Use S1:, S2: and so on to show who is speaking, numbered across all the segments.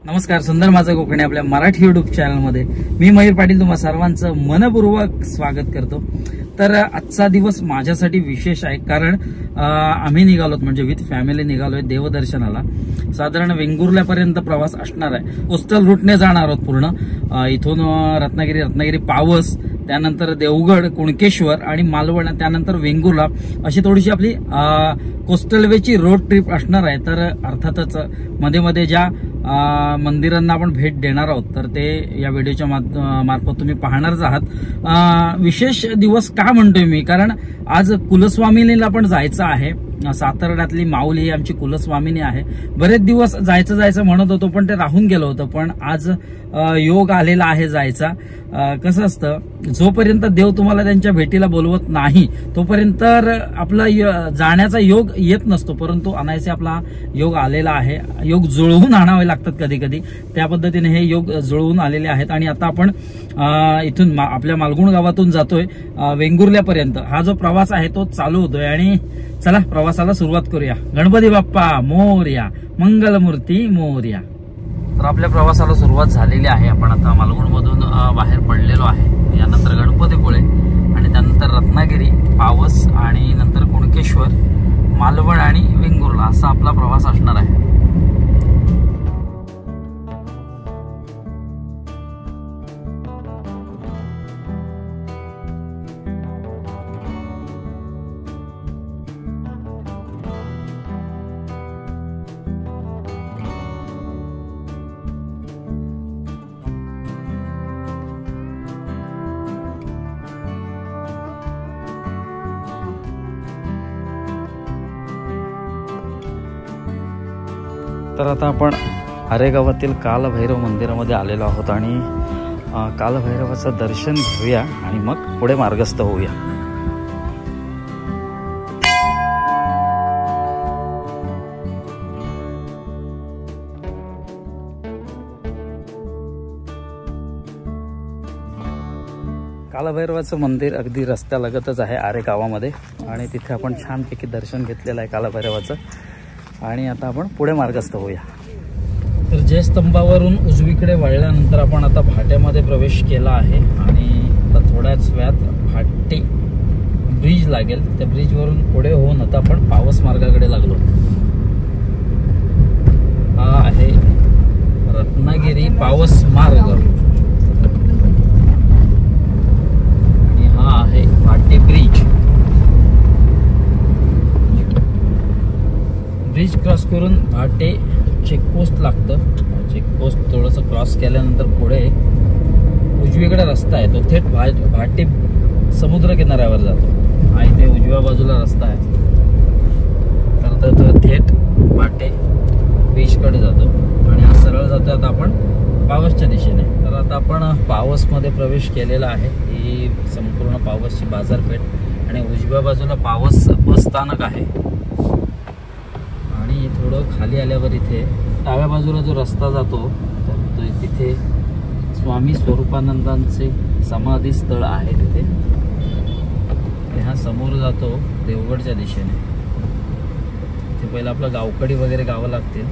S1: नमस्कार, सुंदर माझा कोकणी आपल्या मराठी युट्यूब चॅनलमध्ये मी मयूर पाटील तुम्हा सर्वांचं मनपूर्वक स्वागत करतो। तर आजचा दिवस माझ्यासाठी विशेष आहे, कारण आम्ही निघालोत म्हणजे विथ फॅमिली निघालोय देवदर्शनाला। साधारण वेंगुर्ल्यापर्यंत प्रवास असणार आहे। कोस्टल रूटने जाणार आहोत पूर्ण इथून रत्नागिरी पावस, त्यानंतर देवगड, कुणकेश्वर आणि मालवण, त्यानंतर वेंगुर्ला अशी थोडीशी आपली कोस्टल वेची रोड ट्रिप असणार आहे। तर अर्थातच मध्ये मध्ये ज्या मंदिरांना आपण भेट देणार आहोत तर ते या व्हिडिओच्या मार्फत तुम्ही पाहणारच आहात। विशेष दिवस का म्हणतोय मी, कारण आज कुलस्वामिनीला पण जायचं आहे। सातारड्यातली माऊली ही आमची कुलस्वामिनी आहे। बरेच दिवस जायचं म्हणत होतो, पण ते राहून गेलं होतं। पण आज योग आलेला आहे जायचा। कसं असतं, जोपर्यंत देव तुम्हाला त्यांच्या भेटीला बोलवत नाही तोपर्यंत आपला जाण्याचा योग येत नसतो, परंतु अनायसे आपला योग आलेला आहे। योग जुळवून आणावे लागतात कधी कधी, त्या पद्धतीने हे योग जुळवून आलेले आहेत। आणि आता आपण इथून आपल्या मालगुण गावातून जातोय वेंगुर्ल्यापर्यंत। हा जो प्रवास आहे तो चालू होतोय आणि चला प्रवासाला सुरुवात करूया। गणपती बाप्पा मोरया, मंगलमूर्ती मोरया। तर आपल्या प्रवासाला सुरुवात झालेली आहे। आपण आता मालगुणमधून बाहेर पडलेलो आहे। यानंतर गणपतीपुळे आणि त्यानंतर रत्नागिरी, पावस आणि नंतर कुणकेश्वर, मालवण आणि वेंगुर्ला असा आपला प्रवास असणार आहे। तर आता आपण आरेगावातील कालभैरव मंदिरामध्ये आलेलो आहोत आणि कालभैरवाचं दर्शन घेऊया आणि मग पुढे मार्गस्थ होऊया। कालभैरवाचं मंदिर अगदी रस्त्यालगतच आहे आरेगावामध्ये आणि तिथे आपण छानपैकी दर्शन घेतलेलं आहे कालभैरवाचं। आणि आता आपण पुढे मार्गस्थ होऊया। तर जयस्तंभावरून उजवीकडे वळल्यानंतर आपण आता भाट्यामध्ये प्रवेश केला आहे आणि आता थोड्याच वेळात भाटे ब्रिज लागेल। त्या ब्रिजवरून पुढे होऊन आता आपण पावस मार्गाकडे लागलो। हा आहे रत्नागिरी पावस मार्ग आणि हा आहे भाटे ब्रिज। ब्रिज क्रॉस करून भाटे चेकपोस्ट लागतं। चेकपोस्ट थोडंसं क्रॉस केल्यानंतर पुढे उजवीकडे रस्ता आहे, तो थेट भाटे समुद्र किनाऱ्यावर जातो आणि ते उजव्या बाजूला रस्ता आहे। तर तो थेट भाटे बीचकडे जातो आणि हा सरळ जातो आता आपण पावसच्या दिशेने। तर आता आपण पावसमध्ये प्रवेश केलेला आहे। ही संपूर्ण पावसची बाजारपेठ आणि उजव्या बाजूला पावस बस स्थानक आहे। आणि थोडं खाली आल्यावर इथे डाव्या बाजूला जो रस्ता जातो तर तिथे स्वामी स्वरूपानंदांचे समाधी स्थळ आहे। तिथे हा समोर जातो देवगडच्या दिशेने। तिथे पहिलं आपलं गावकडी वगैरे गावं लागतील,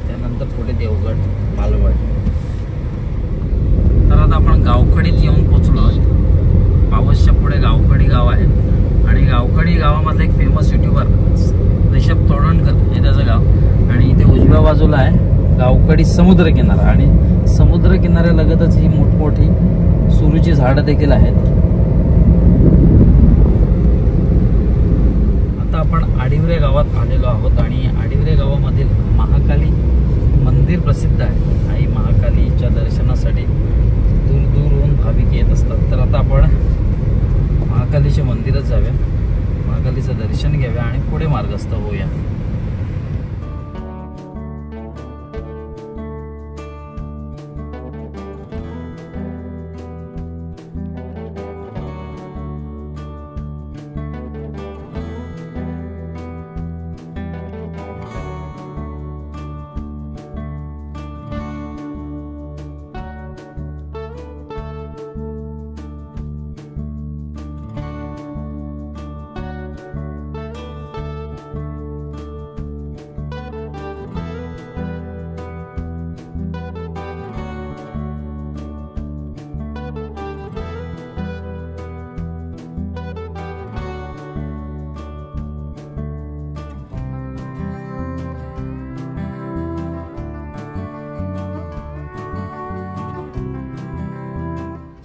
S1: त्यानंतर पुढे देवगड, मालवण। तर आता आपण गावकडीत येऊन पोचलो। पावसच्या पुढे गावकडी गाव आहे आणि गावकडी गावामधलं एक फेमस युट्यूबर ऋषभ तोडणकर हे त्याचं गाव आणि इथे उजव्या बाजूला आहे गावकडी समुद्र किनारा आणि समुद्र किनाऱ्यालगतच ही मोठमोठी सुरूची झाडं देखील आहेत। आता आपण आडिवरे गावात आलेलो आहोत आणि आडिवरे गावामधील महाकाली मंदिर प्रसिद्ध आहे आणि महाकालीच्या दर्शनासाठी दूर दूरहून भाविक येत असतात। तर आता आपण महाकालीच्या मंदिरात जाऊया, महाकालीचं दर्शन घ्याव्या आणि पुढे मार्गस्थ होऊया।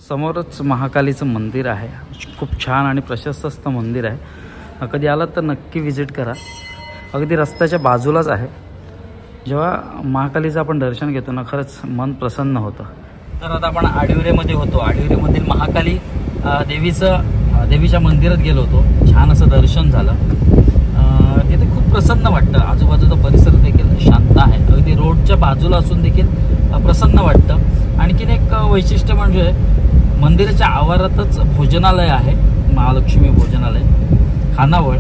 S1: समोरच महाकालीचं मंदिर आहे. खूप छान आणि प्रशस्त असं मंदिर आहे. कधी आलात तर नक्की विजिट करा. अगदी रस्त्याच्या बाजूलाच आहे. जेव्हा महाकालीचं आपण दर्शन घेतो ना, खरंच मन प्रसन्न होतं. तर आता आपण आडिवरेमध्ये होतो. आडिवरेमधील महाकाली देवीच्या मंदिरात गेलो होतो. छान असं दर्शन झालं. तिथे खूप प्रसन्न वाटतं. आजूबाजूचा परिसर देखील शांत आहे. अगदी रोडच्या बाजूला असून देखील प्रसन्न वाटतं. आणखीन एक वैशिष्ट्य म्हणजे मंदिराच्या आवारातच भोजनालय आहे. महालक्ष्मी भोजनालय, खानावळ.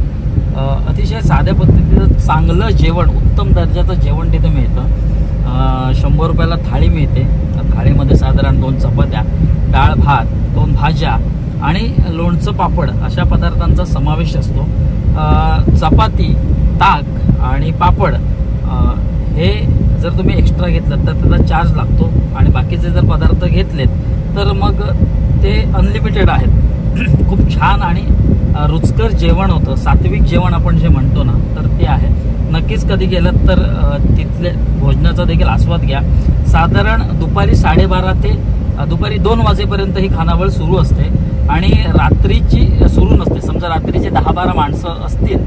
S1: अतिशय साध्या पद्धतीचं चांगलं जेवण, उत्तम दर्जाचं जेवण तिथे मिळतं. 100 रुपयाला थाळी मिळते. थाळीमध्ये साधारण 2 चपात्या, डाळ भात, 2 भाज्या आणि लोणचं पापड अशा पदार्थांचा समावेश असतो. चपाती, ताक आणि पापड हे जर तुम्ही एक्स्ट्रा घेतलं तर त्याचा चार्ज लागतो. आणि बाकीचे जर पदार्थ घेतलेत तर मग ते अनलिमिटेड आहेत. खूप छान आणि रुचकर जेवण होतं. सात्विक जेवण आपण जे म्हणतो ना, तर ते आहे. नक्कीच कधी गेलं तर तिथले भोजनाचा देखील आस्वाद घ्या. साधारण दुपारी 12:30 ते दुपारी 2 वाजेपर्यंत ही खानावळ सुरू असते आणि रात्रीची सुरू नसते. समजा रात्रीचे 10-12 माणसं असतील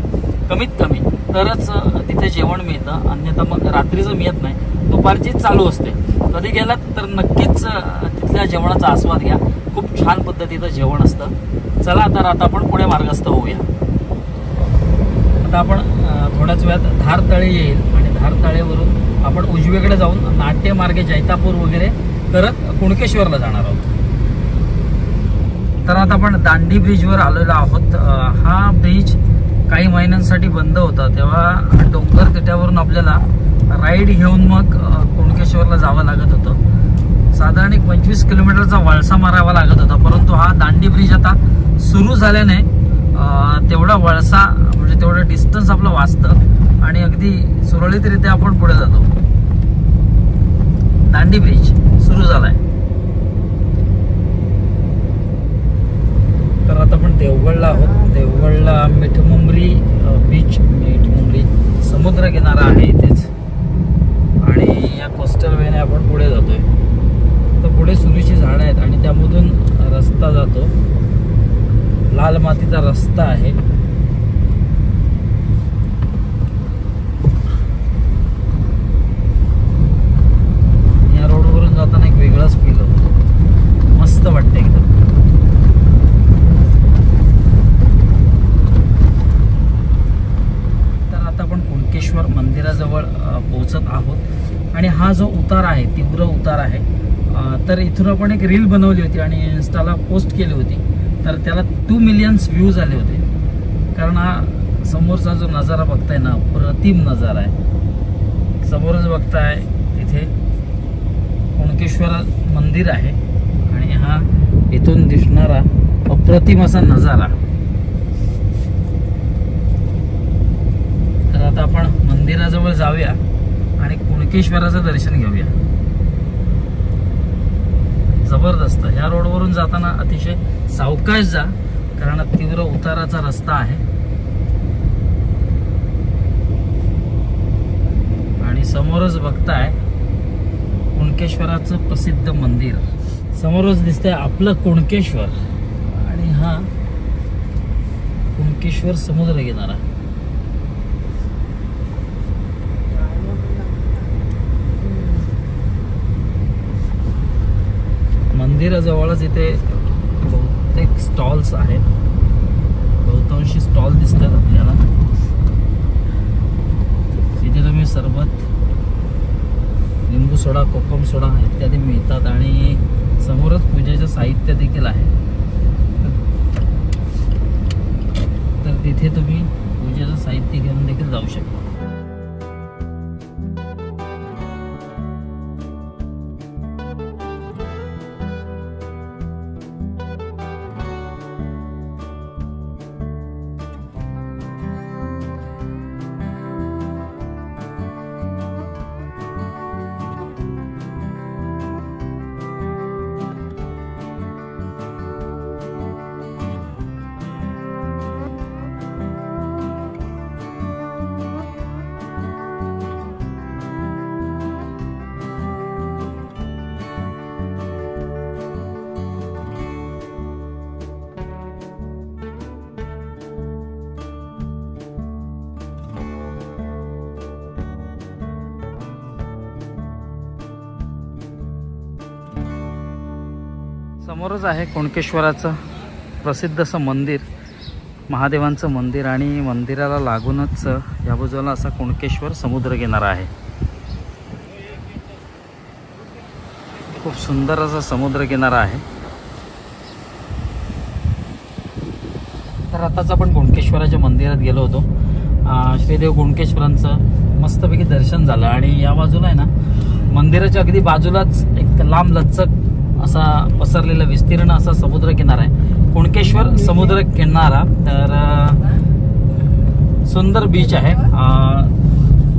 S1: कमीत कमी तरच तिथे जेवण मिळतं. अन्यथा मग रात्रीचं मिळत नाही. दुपारचीच चालू असते. कधी गेलात तर नक्कीच तिथल्या जेवणाचा आस्वाद घ्या. खूप छान पद्धतीचं जेवण असतं. चला तर आता आपण पुढे मार्गस्थ होऊया. आता आपण थोड्याच वेळात धारतळे येईल आणि धारतळेवरून आपण उजवीकडे जाऊन नाट्यमार्गे जैतापूर वगैरे करत कुणकेश्वरला जाणार आहोत. तर आता आपण दांडी ब्रिजवर आलेलो आहोत. हा ब्रिज काही महिन्यांसाठी बंद होता. तेव्हा डोंगर तिट्यावरून आपल्याला राईड घेऊन मग कुणकेश्वरला जावं लागत होतं. साधारण 25 किलोमीटरचा वळसा मारावा लागत होता. परंतु हा दांडी ब्रिज आता सुरू झाल्याने तेवढा वळसा म्हणजे तेवढं डिस्टन्स आपलं वाचतं आणि अगदी सुरळीतरित्या आपण पुढे जातो. दांडी ब्रिज सुरू झालाय. तर आता आपण देवगडला आहोत. देवगडला मिठमुंबरी बीच, मिठमुंबरी समुद्र किनारा आहे इथेच आणि या कोस्टल वेने आपण पुढे जातोय. तर पुढे सुरीची झाडं आहेत आणि त्यामधून रस्ता जातो. लाल मातीचा रस्ता आहे. या रोडवरून जाताना एक वेगळाच फील होतो. मस्त वाटतं एकदम. तर आता आपण कुणकेश्वर मंदिराजवळ पोहोचत आहोत आणि हा जो उतार आहे, तीव्र उतार आहे. तर इथून आपण एक रील बनवली होती आणि इन्स्टाला पोस्ट केली होती. तर त्याला 2 मिलियन व्ह्यूज आले होते. कारण हा समोरचा जो नजारा बघताय ना, अप्रतिम नजारा आहे. समोरच बघताय तिथे कुणकेश्वर मंदिर आहे आणि हा इथून दिसणारा अप्रतिम असा नजारा. तर आता आपण मंदिराजवळ जाऊया आणि कुणकेश्वराचं दर्शन घेऊया. जबरदस्त. ह्या रोडवरून जाताना अतिशय सावकाश जा, कारण तीव्र उताराचा रस्ता आहे आणि समोरच बघताय कुणकेश्वराचं प्रसिद्ध मंदिर. समोरच दिसतंय आपलं कुणकेश्वर आणि हा कुणकेश्वर समुद्र किनारा. मंदिराजवळच इथे बहुतेक स्टॉल्स आहेत. बहुतांशी स्टॉल दिसतात आपल्याला. इथे तुम्ही सरबत, लिंबू सोडा, कोकम सोडा इत्यादी मिळतात आणि समोरच पूजेचं साहित्य देखील आहे. तर तिथे तुम्ही पूजेचं साहित्य घेऊन देखील जाऊ शकता. समोरच आहे कुणकेश्वराचं प्रसिद्ध असं मंदिर, महादेवांचं मंदिर, आणि मंदिराला लागूनच या बाजूला असा कुणकेश्वर समुद्र किनारा आहे। खूप सुंदर असा समुद्र किनारा आहे। तर आताच आपण कुणकेश्वराच्या मंदिरात गेलो होतो। श्रीदेव कुणकेश्वरांचं मस्तपैकी दर्शन झालं आणि या बाजूला आहे ना, मंदिराच्या अगदी बाजूलाच एक लांब लचक असा पसरलेला विस्तीर्ण असा समुद्र किनारा आहे, कुणकेश्वर समुद्र किनारा। तर सुंदर बीच आहे।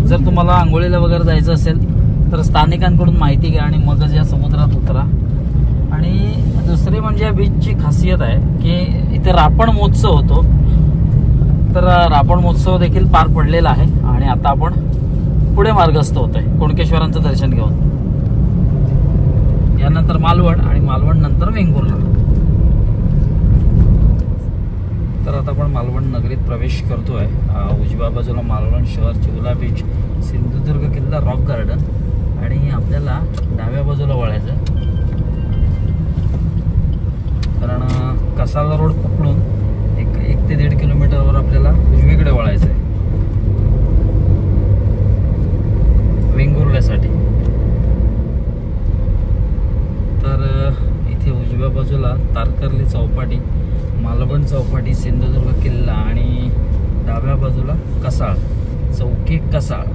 S1: जर तुम्हाला आंघोळीला वगैरे जायचं असेल तर स्थानिकांकडून माहिती घ्या आणि मगच या समुद्रात उतरा। आणि दुसरी म्हणजे या बीचची खासियत आहे की इथे रापण महोत्सव होतो। तर रापण महोत्सव देखील पार पडलेला आहे आणि आता आपण पुढे मार्गस्थ होतोय कुणकेश्वरांचं दर्शन घेऊन। यानंतर मालवण आणि मालवण नंतर वेंगुर्ला। तर आता आपण मालवण नगरीत प्रवेश करतोय। उजव्या बाजूला मालवण शहर, चिवला बीच, सिंधुदुर्ग किल्ला, रॉक गार्डन, आणि आपल्याला डाव्या बाजूला वळायचं, कारण कसाला रोड पकडून एक ते 1.5 किलोमीटरवर आपल्याला उजवीकडे वळायचं आहे वेंगुर्ल्यासाठी। तर इथे उजव्या बाजूला तारकर्ली चौपाटी, मालवण चौपाटी, सिंधुदुर्ग किल्ला, आणि डाव्या बाजूला कसाळ चौकी कसाळ।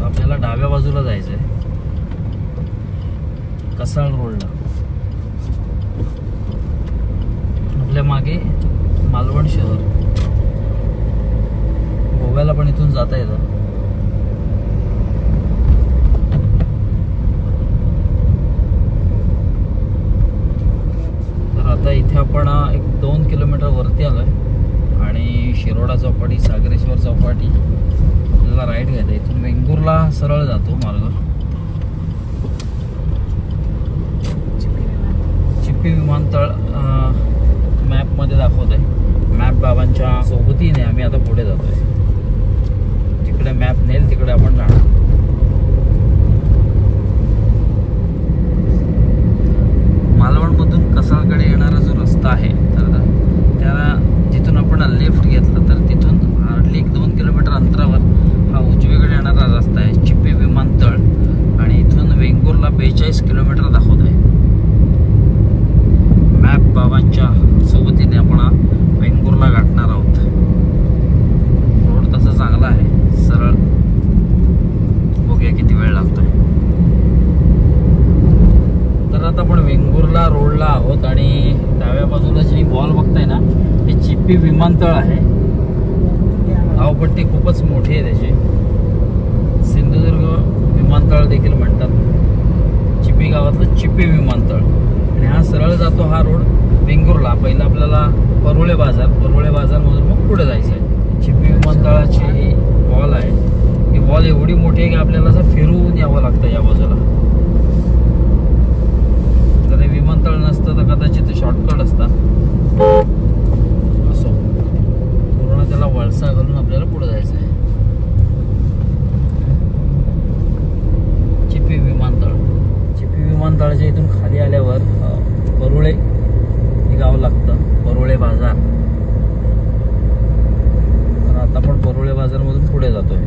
S1: आपल्याला डाव्या बाजूला जायचं आहे कसाळ रोडला। आपल्या मागे मालवण शहर, गोव्याला पण इथून जाता येतं। तर आता इथे आपण 1-2 किलोमीटर वरती आलोय आणि शिरोडा चौपाटी, सागरेश्वर चौपाटी आपल्याला राईट घ्यायचं। इथून वेंगुर्ला सरळ जातो मार्ग। चिप्पी विमानतळ मॅपमध्ये दाखवत आहे। मॅप बाबांच्या सोबतीने आम्ही आता पुढे जातोय, जिकडे मॅप नेल तिकडे आपण जाणार। मालवणमधून कसाळकडे येणारा जो रस्ता आहे, तर त्याला जिथून आपण लेफ्ट घेतलं तर तिथून हार्डली 1-2 किलोमीटर अंतरावर हा उजवीकडे येणारा रस्ता आहे, चिप्पी विमानतळ, आणि इथून वेंगुर्ला 42 किलोमीटर दाखवत आहे। मॅप बाबांच्या सोबतीने आपण वेंगुर्ला गाठणार आहोत। रोड तसा चांगला आहे, सरळ, बघूया किती वेळ लागतोय। तर आता आपण वेंगुर्ला रोडला आहोत आणि डाव्या बाजूला जी वॉल बघताय ना, हे चिप्पी विमानतळ आहे। धावपट्टी खूपच मोठी आहे त्याची, सिंधुदुर्ग विमानतळ देखील म्हणतात, चिप्पी गावातलं चिप्पी विमानतळ। आणि हा सरळ जातो हा रोड वेंगुर्ला। पहिला आपल्याला परुळे बाजारमधून मग पुढे जायचं आहे। चिप्पी विमानतळाची ही वॉल आहे, ही वॉल एवढी मोठी आहे की आपल्याला असं फिरून यावं लागतं या बाजूला। जर हे विमानतळ नसतं तर कदाचित शॉर्टकट असता। असो, पूर्ण त्याला वळसा घालून आपल्याला पुढे जायचं आहे। चिप्पी विमानतळाच्या इथून खाली आल्यावर परुळे हे गाव लागतं, परुळे बाजार। तर आता आपण परुळे बाजारमधून पुढे जातोय।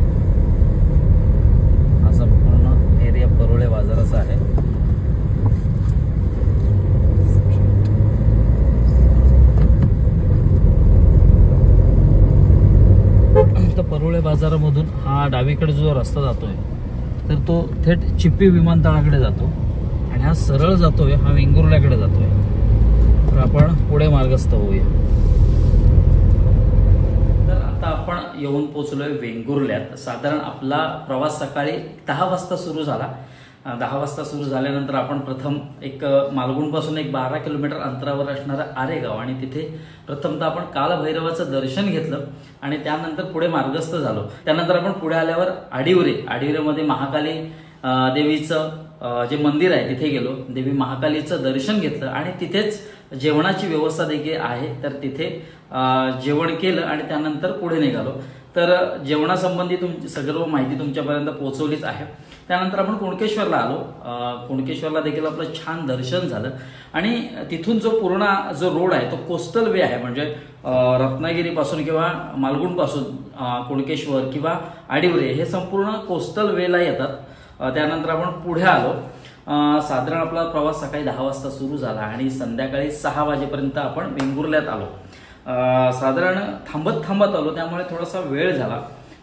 S1: हा संपूर्ण एरिया परुळे बाजाराचा आहे। तर परुळे बाजारामधून हा डावीकडे जो रस्ता जातोय तर तो थेट चिप्पी विमानतळाकडे जातो, आणि हा सरळ जातोय हा वेंगुर्ल्याकडे जातोय। तर आपण पुढे मार्गस्थ होऊया। तर आता आपण येऊन पोहोचलोय वेंगुर्ल्यात। साधारण आपला प्रवास सकाळी 10 वाजता सुरू झाला। 10 वाजता सुरू झाल्यानंतर आपण प्रथम एक मालगुणपासून 12 किलोमीटर अंतरावर असणारं आरेगाव, आणि तिथे प्रथमतः आपण कालभैरवाचं दर्शन घेतलं आणि त्यानंतर पुढे मार्गस्थ झालो। त्यानंतर आपण पुढे आल्यावर आडिवरेमध्ये महाकाली देवीचं जे मंदिर आहे तिथे गेलो, देवी महाकालीचं दर्शन घेतलं आणि तिथेच जेवणाची व्यवस्था देखील आहे। तर तिथे जेवण केलं आणि त्यानंतर पुढे निघालो। तर तर जेवणासंबंधी तुमची सर्व माहिती तुमच्यापर्यंत पोहोचवलीच आहे। त्यानंतर आपण कुणकेश्वरला आलो। कुणकेश्वरला देखील आपलं छान दर्शन झालं आणि तिथून जो पूर्ण जो रोड आहे तो कोस्टल वे आहे, म्हणजे रत्नागिरीपासून किंवा मालगुणपासून कुणकेश्वर किंवा आडिवरे हे संपूर्ण कोस्टल वेला येतात। त्यानंतर आपण पुढे आलो। साधारण आपला प्रवास सकाळी 10 वाजता सुरू झाला आणि संध्याकाळी 6 वाजेपर्यंत आपण वेंगुर्ल्यात आलो। साधारण थांबत आलो, त्यामुळे थोडासा वेळ झाला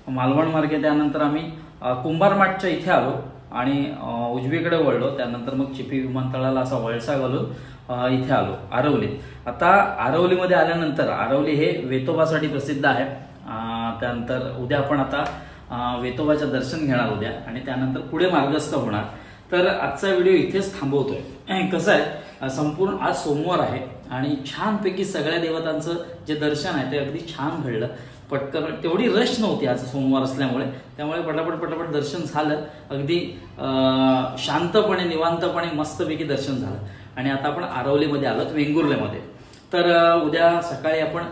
S1: मालवण मार्गे। त्यानंतर आम्ही कुंभारमाटच्या इथे आलो आणि उजवीकडे वळलो। त्यानंतर मग चिपी विमानतळाला असा वळसा घालून इथे आलो आरवलीत। आता आरवलीमध्ये आल्यानंतर आरवली हे वेतोबासाठी प्रसिद्ध आहे। त्यानंतर उद्या आपण आता वेतोबाचं दर्शन घेणार उद्या आणि त्यानंतर पुढे मार्गस्थ होणार। तर आजचा व्हिडिओ इथेच थांबवतोय। कसं आहे, संपूर्ण आज सोमवार आहे आणि छानपैकी सगळ्या देवतांचं जे दर्शन आहे ते अगदी छान घडलं। पटकन तेवढी रश नव्हती आज सोमवार असल्यामुळे, त्यामुळे पटापट दर्शन झालं। अगदी शांतपणे निवांतपणे मस्तपैकी दर्शन झालं आणि आता आपण आरवलीमध्ये आलोत वेंगुर्ल्यामध्ये। तर उद्या सकाळी आपण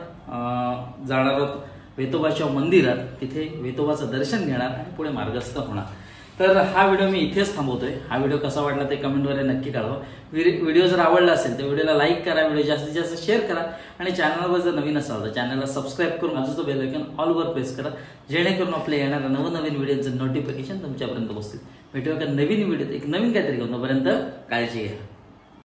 S1: जाणार आहोत वेतोबाच्या मंदिरात, तिथे वेतोबाचं दर्शन घेणार आणि पुढे मार्गस्थ होणार। तर हा व्हिडिओ मी इथेच थांबवतोय। हा व्हिडिओ कसा वाटला ते कमेंटद्वारे नक्की कळवा। व्हिडिओ जर आवडला असेल तर व्हिडिओला लाईक करा, व्हिडिओ जास्तीत जास्त शेअर करा आणि चॅनलवर जर नवीन असाल तर चॅनलला सबस्क्राईब करून बाजूचं बेल आयकॉन ऑलवर प्रेस करा, जेणेकरून आपल्या येणाऱ्या नवनवीन व्हिडिओचं नोटिफिकेशन तुमच्यापर्यंत पोहोचतील। भेटूया एका नवीन व्हिडिओत एक नवीन काहीतरी घेऊन, तोपर्यंत काळजी घ्या।